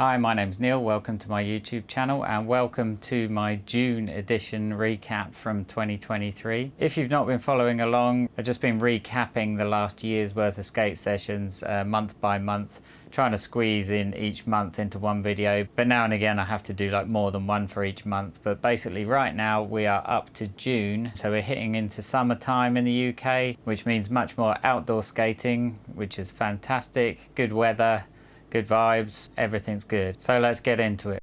Hi, my name's Neil. Welcome to my YouTube channel and welcome to my June edition recap from 2023. If you've not been following along, I've just been recapping the last year's worth of skate sessions month by month, trying to squeeze in each month into one video, but now and again I have to do like more than one for each month. But basically right now we are up to June, so we're hitting into summertime in the UK, which means much more outdoor skating, which is fantastic. Good weather, good vibes, everything's good. So let's get into it.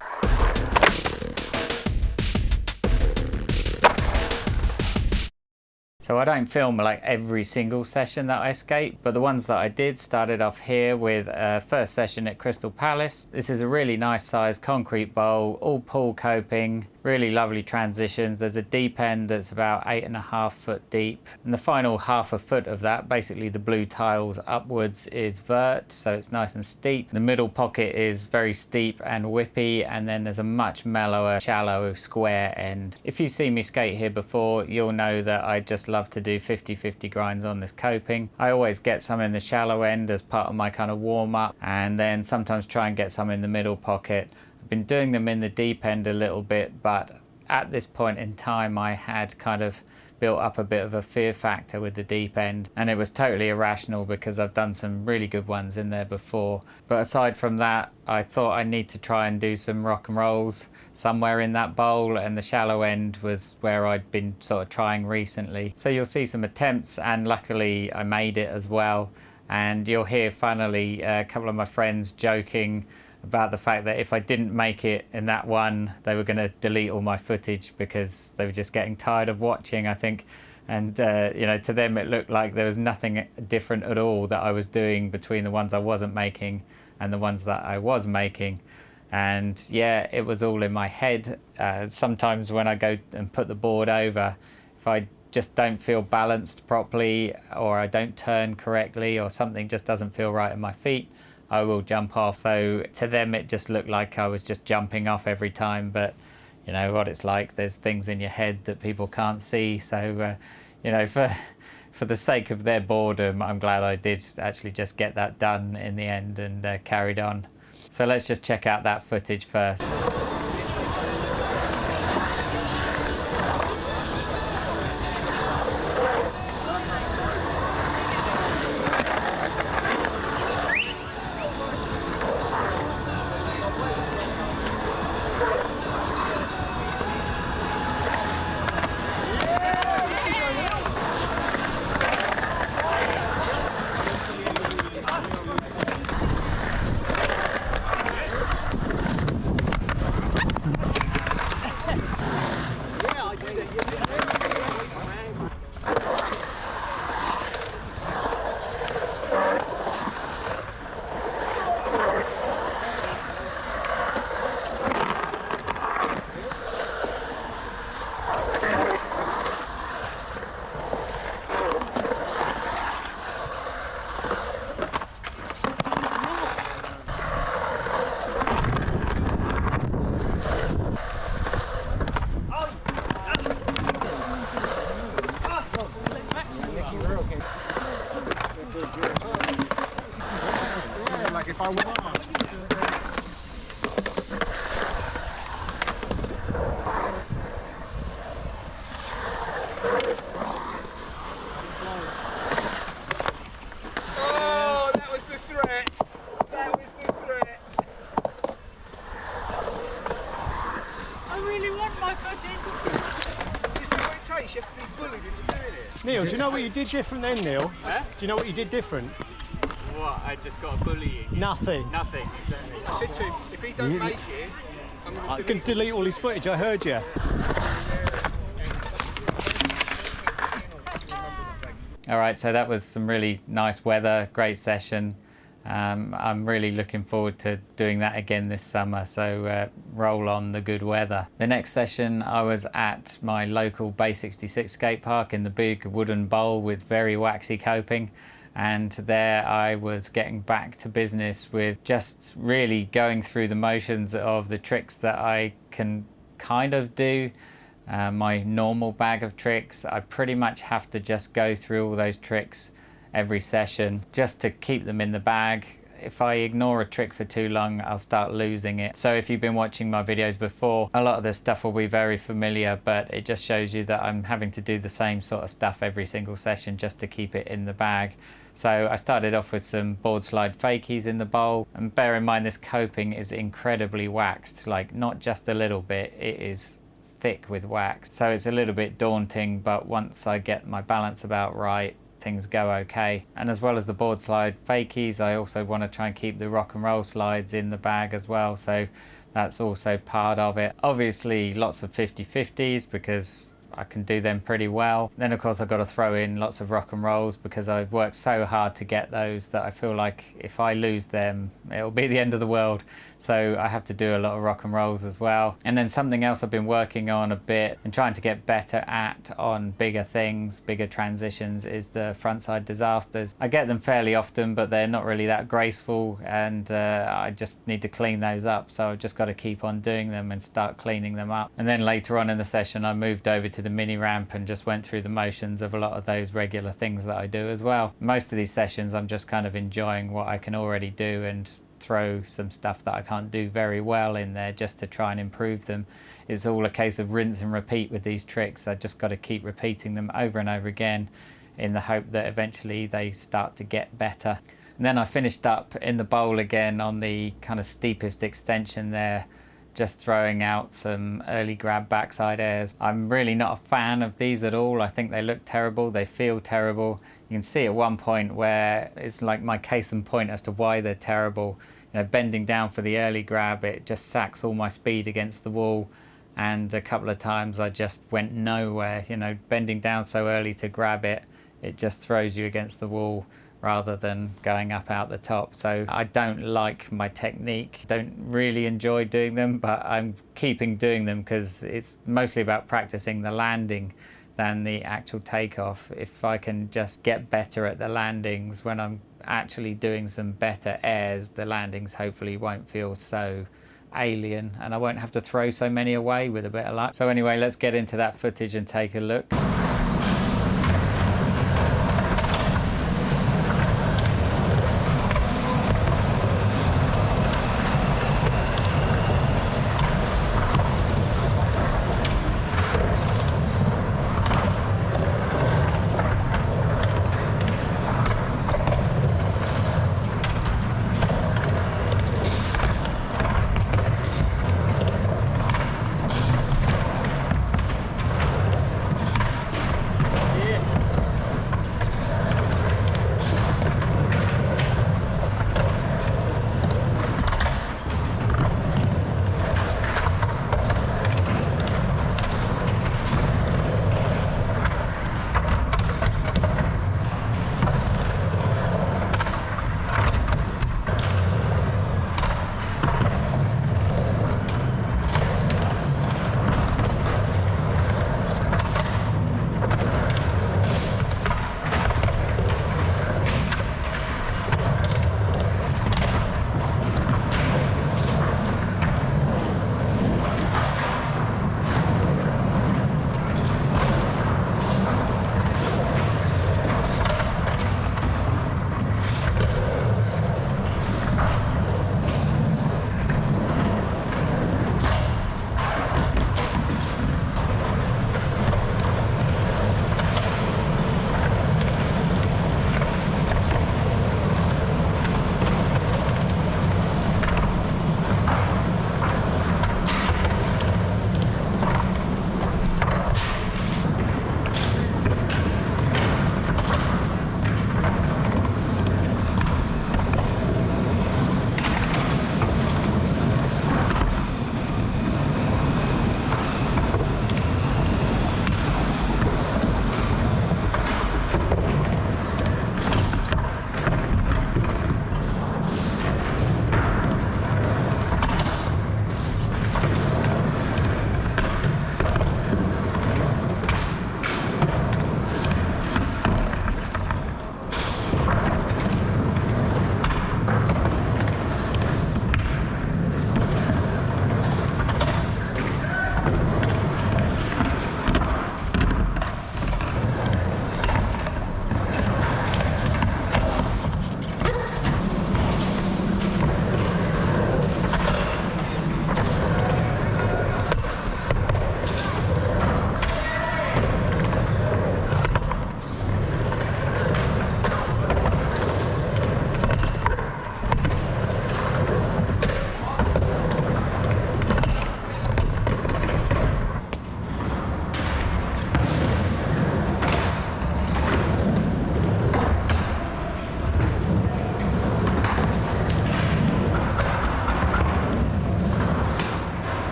So I don't film like every single session that I skate, but the ones that I did started off here with a first session at Crystal Palace. This is a really nice sized concrete bowl, all pool coping, really lovely transitions. There's a deep end that's about 8.5 foot deep, and the final half a foot of that, basically the blue tiles upwards, is vert, so it's nice and steep. The middle pocket is very steep and whippy, and then there's a much mellower, shallow, square end. If you've seen me skate here before, you'll know that I just love to do 50-50 grinds on this coping. I always get some in the shallow end as part of my kind of warm up, and then sometimes try and get some in the middle pocket. I've been doing them in the deep end a little bit, but at this point in time I had kind of built up a bit of a fear factor with the deep end, and it was totally irrational because I've done some really good ones in there before. But aside from that, I thought I need to try and do some rock and rolls somewhere in that bowl, and the shallow end was where I'd been sort of trying recently. So you'll see some attempts, and luckily I made it as well. And you'll hear funnily a couple of my friends joking about the fact that if I didn't make it in that one, they were going to delete all my footage because they were just getting tired of watching, I think. And you know, to them it looked like there was nothing different at all that I was doing between the ones I wasn't making and the ones that I was making. And yeah, it was all in my head. Sometimes when I go and put the board over, if I just don't feel balanced properly, or I don't turn correctly, or something just doesn't feel right in my feet, I will jump off. So to them it just looked like I was just jumping off every time, but you know what it's like, there's things in your head that people can't see. So you know, for the sake of their boredom, I'm glad I did actually just get that done in the end and carried on. So let's just check out that footage first. If I went oh, that was the threat. That was the threat. I really want my footage. Is this what it takes? You have to be bullied into doing it. Neil, do you know what you did different then, Neil? Huh? Do you know what you did different? What, I just got a bullying? Nothing. Nothing, exactly. I said to him, if he don't make it, I'm going I to could delete all his footage, I heard you. All right, so that was some really nice weather, great session. I'm really looking forward to doing that again this summer, so roll on the good weather. The next session I was at my local Bay 66 skate park in the big wooden bowl with very waxy coping, and there I was getting back to business with just really going through the motions of the tricks that I can kind of do. My normal bag of tricks, I pretty much have to just go through all those tricks every session just to keep them in the bag. if I ignore a trick for too long, I'll start losing it. So if you've been watching my videos before, a lot of this stuff will be very familiar, but it just shows you that I'm having to do the same sort of stuff every single session just to keep it in the bag. So I started off with some board slide fakies in the bowl, and bear in mind this coping is incredibly waxed, like not just a little bit, it is thick with wax. So it's a little bit daunting, but once I get my balance about right, things go okay. And as well as the board slide fakies, I also want to try and keep the rock and roll slides in the bag as well, so that's also part of it. Obviously lots of 50/50s because I can do them pretty well. Then of course I've got to throw in lots of rock and rolls because I've worked so hard to get those that I feel like if I lose them it'll be the end of the world. So I have to do a lot of rock and rolls as well. And then something else I've been working on a bit and trying to get better at on bigger things, bigger transitions, is the frontside disasters. I get them fairly often, but they're not really that graceful, and I just need to clean those up. So I've just got to keep on doing them and start cleaning them up. And then later on in the session I moved over to the mini ramp and just went through the motions of a lot of those regular things that I do as well. Most of these sessions I'm just kind of enjoying what I can already do and throw some stuff that I can't do very well in there just to try and improve them. It's all a case of rinse and repeat with these tricks. I just got to keep repeating them over and over again in the hope that eventually they start to get better. And then I finished up in the bowl again on the kind of steepest extension there, just throwing out some early grab backside airs. I'm really not a fan of these at all. I think they look terrible, they feel terrible. You can see at one point where it's like my case in point as to why they're terrible. You know, bending down for the early grab, it just sacks all my speed against the wall, and a couple of times I just went nowhere. You know, bending down so early to grab it, it just throws you against the wall rather than going up out the top. So I don't like my technique, don't really enjoy doing them, but I'm keeping doing them because it's mostly about practicing the landing than the actual takeoff. If I can just get better at the landings when I'm actually doing some better airs, the landings hopefully won't feel so alien and I won't have to throw so many away with a bit of luck. So anyway, let's get into that footage and take a look.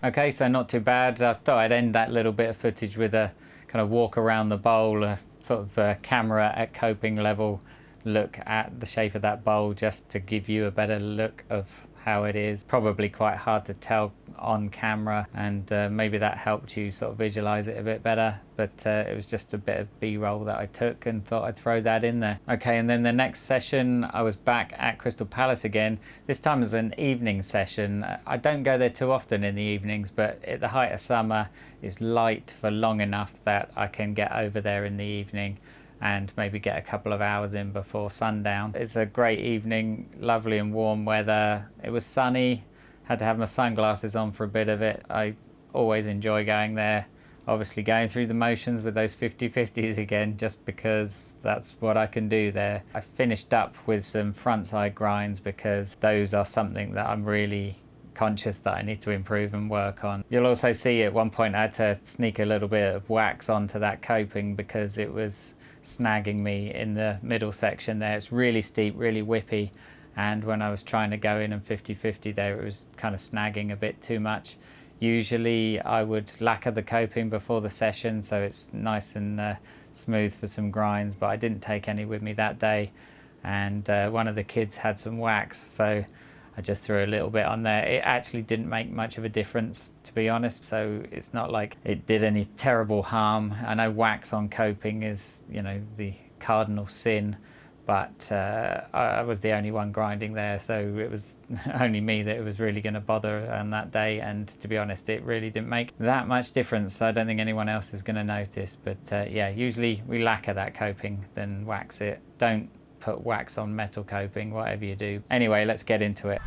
Okay, so not too bad. I thought I'd end that little bit of footage with a kind of walk around the bowl, a sort of camera at coping level look at the shape of that bowl, just to give you a better look of how it is. Probably quite hard to tell on camera, and maybe that helped you sort of visualize it a bit better, but it was just a bit of b-roll that I took and thought I'd throw that in there. Okay, and then the next session I was back at Crystal Palace again. This time it was an evening session. I don't go there too often in the evenings, but at the height of summer it's light for long enough that I can get over there in the evening and maybe get a couple of hours in before sundown. It's a great evening, lovely and warm weather. It was sunny, had to have my sunglasses on for a bit of it. I always enjoy going there, obviously going through the motions with those 50-50s again, just because that's what I can do there. I finished up with some frontside grinds because those are something that I'm really conscious that I need to improve and work on. You'll also see at one point I had to sneak a little bit of wax onto that coping because it was snagging me in the middle section there. It's really steep, really whippy, and when I was trying to go in and 50-50 there, it was kind of snagging a bit too much. Usually I would lacquer the coping before the session so it's nice and smooth for some grinds, but I didn't take any with me that day, and one of the kids had some wax, so I just threw a little bit on there. It actually didn't make much of a difference, to be honest, so it's not like it did any terrible harm. I know wax on coping is, you know, the cardinal sin, but I was the only one grinding there, so it was only me that it was really going to bother on that day, and to be honest, it really didn't make that much difference. I don't think anyone else is going to notice, but yeah, usually we lacquer that coping, then wax it. Don't put wax on metal coping, whatever you do. Anyway, let's get into it.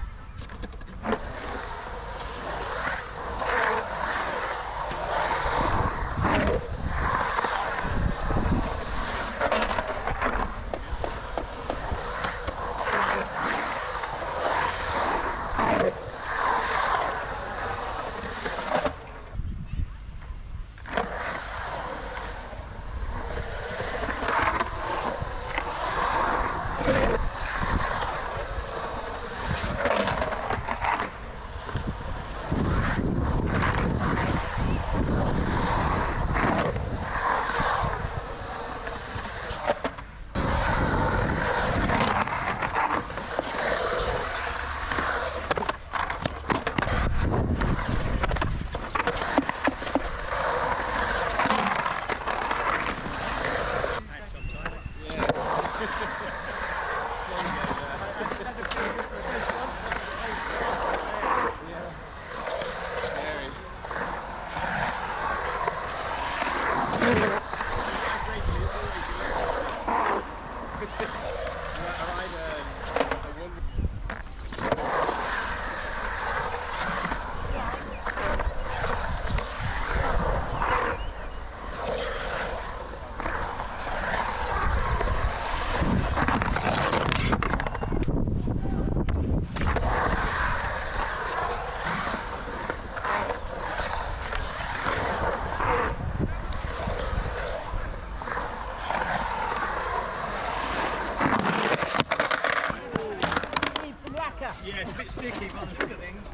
Yeah, it's a bit sticky by the look of things.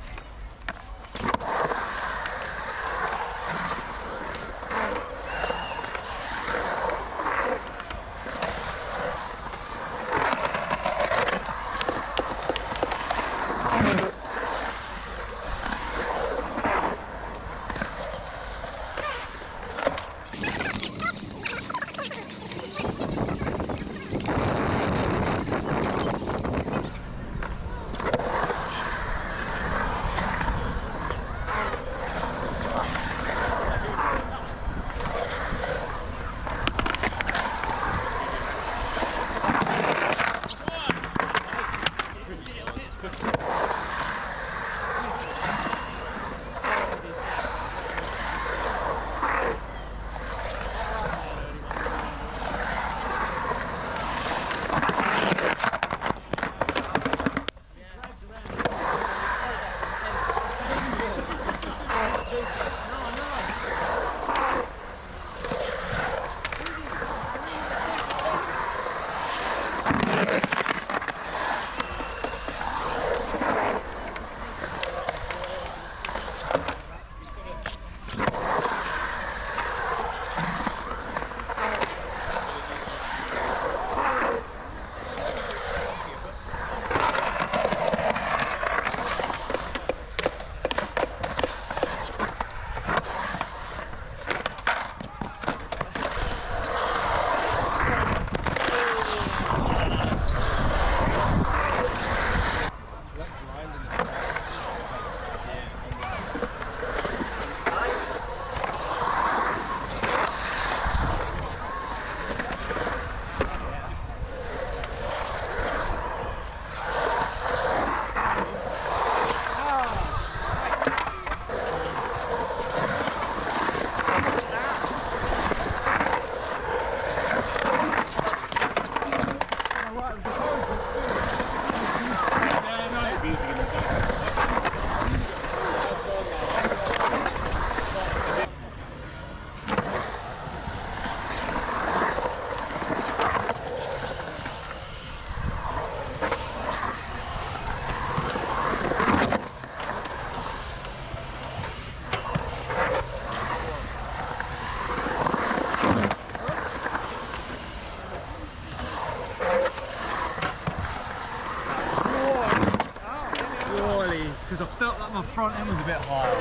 because I felt like my front end was a bit higher.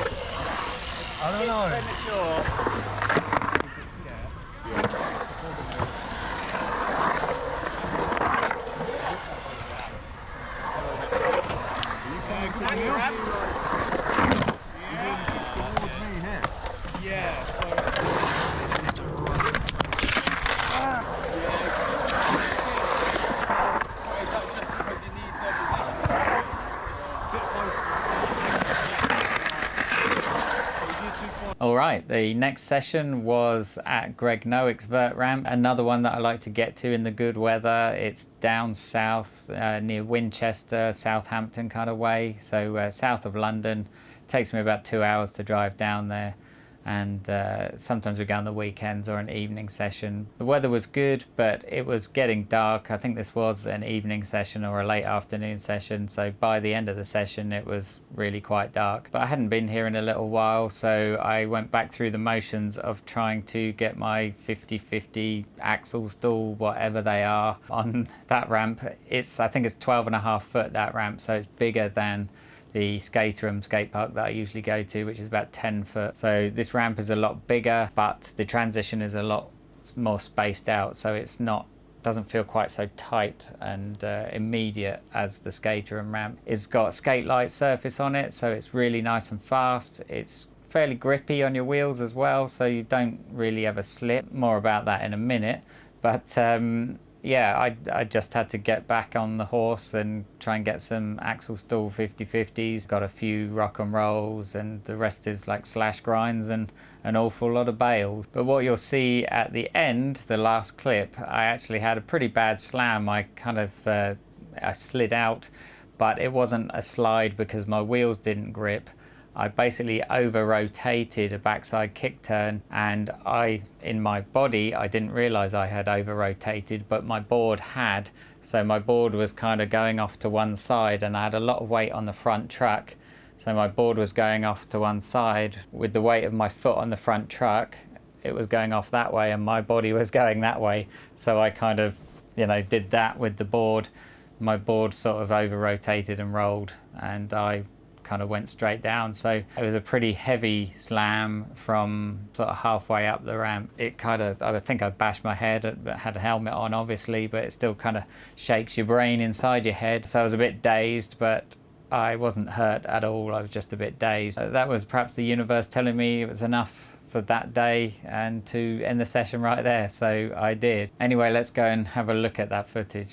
I don't know. All right, the next session was at Greg Nowick's vert ramp, another one that I like to get to in the good weather. It's down south near Winchester, Southampton kind of way, so south of London. It takes me about 2 hours to drive down there, and sometimes we go on the weekends or an evening session. The weather was good, but it was getting dark. I think this was an evening session or a late afternoon session, so by the end of the session it was really quite dark. But I hadn't been here in a little while, so I went back through the motions of trying to get my 50-50 axle stall, whatever they are, on that ramp. I think it's 12.5 foot, that ramp, so it's bigger than the Skaterum skate park that I usually go to, which is about 10 foot. So this ramp is a lot bigger, but the transition is a lot more spaced out, so it's doesn't feel quite so tight and immediate as the Skaterum ramp. It's got skate light surface on it, so it's really nice and fast. It's fairly grippy on your wheels as well, so you don't really ever slip. More about that in a minute, but yeah, I just had to get back on the horse and try and get some axle stall 50-50s. Got a few rock and rolls, and the rest is like slash grinds and an awful lot of bales. But what you'll see at the end, the last clip, I actually had a pretty bad slam. I kind of I slid out, but it wasn't a slide because my wheels didn't grip. I basically over-rotated a backside kick turn, and in my body, I didn't realize I had over-rotated, but my board had. So my board was kind of going off to one side, and I had a lot of weight on the front truck. So my board was going off to one side. With the weight of my foot on the front truck, it was going off that way, and my body was going that way. So I kind of, did that with the board. My board sort of over-rotated and rolled, and I kind of went straight down. So it was a pretty heavy slam from sort of halfway up the ramp. I think I bashed my head. I had a helmet on obviously, but it still kind of shakes your brain inside your head. So I was a bit dazed, but I wasn't hurt at all. I was just a bit dazed. That was perhaps the universe telling me it was enough for that day and to end the session right there. So I did. Anyway, let's go and have a look at that footage.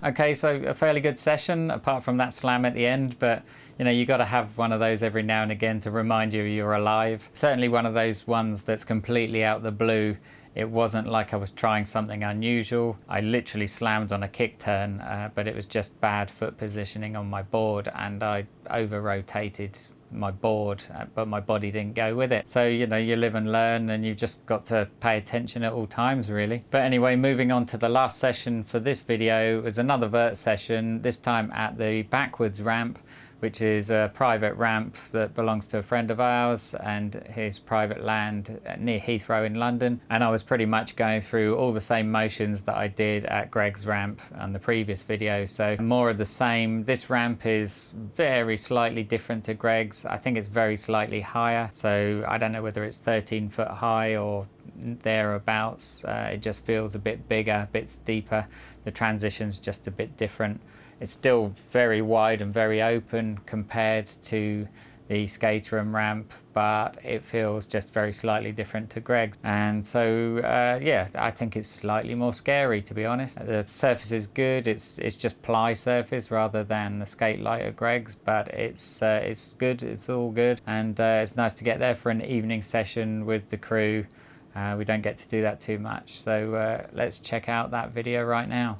Okay, so a fairly good session apart from that slam at the end, but you know, you got to have one of those every now and again to remind you you're alive. Certainly one of those ones that's completely out the blue. It wasn't like I was trying something unusual. I literally slammed on a kick turn, but it was just bad foot positioning on my board, and I over-rotated my board, but my body didn't go with it. So, you know, you live and learn, and you've just got to pay attention at all times, really. But anyway, moving on to the last session for this video, was another vert session, this time at the backwards ramp, which is a private ramp that belongs to a friend of ours and his private land near Heathrow in London. And I was pretty much going through all the same motions that I did at Greg's ramp on the previous video. So more of the same. This ramp is very slightly different to Greg's. I think it's very slightly higher. So I don't know whether it's 13 foot high or thereabouts. It just feels a bit bigger, a bit steeper. The transition's just a bit different. It's still very wide and very open compared to the Skateroom ramp, but it feels just very slightly different to Greg's. And so, yeah, I think it's slightly more scary, to be honest. The surface is good. It's just ply surface rather than the skate light at Greg's, but it's good. It's all good, and it's nice to get there for an evening session with the crew. We don't get to do that too much, so let's check out that video right now.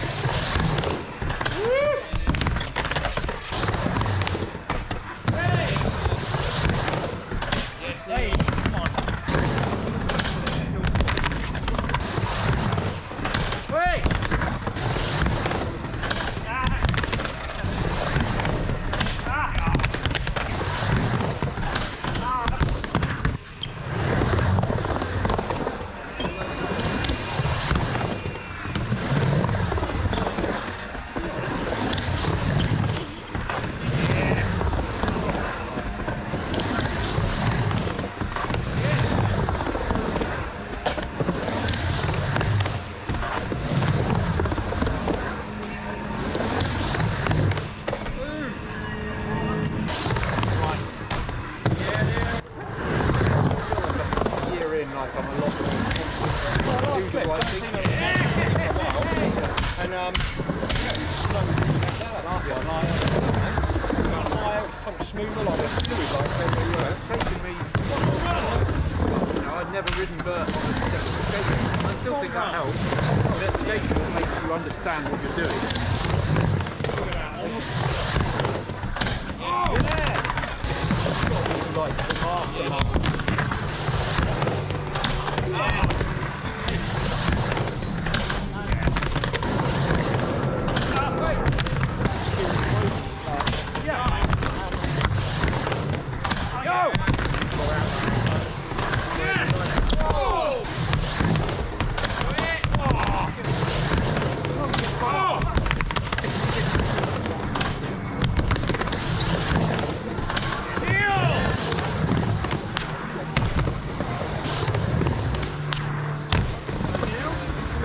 I'd never ridden vert on a skateboard. I still think that helps. That skateboard makes you understand what you're doing.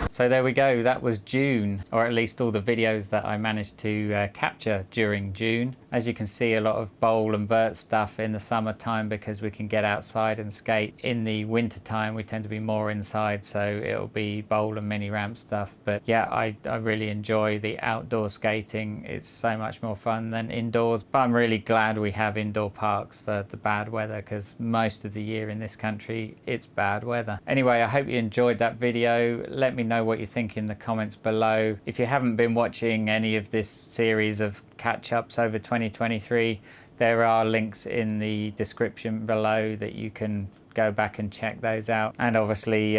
So there we go, that was June, or at least all the videos that I managed to capture during June. As you can see, a lot of bowl and vert stuff in the summertime because we can get outside and skate. In the winter time we tend to be more inside, so it'll be bowl and mini ramp stuff. But yeah, I really enjoy the outdoor skating. It's so much more fun than indoors. But I'm really glad we have indoor parks for the bad weather, because most of the year in this country it's bad weather. Anyway, I hope you enjoyed that video. Let me know what you think in the comments below. If you haven't been watching any of this series of catch-ups over 2023, there are links in the description below that you can go back and check those out. And obviously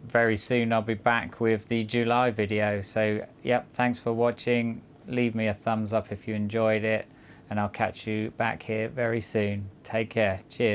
very soon I'll be back with the July video. So yep, thanks for watching. Leave me a thumbs up if you enjoyed it, and I'll catch you back here very soon. Take care. Cheers.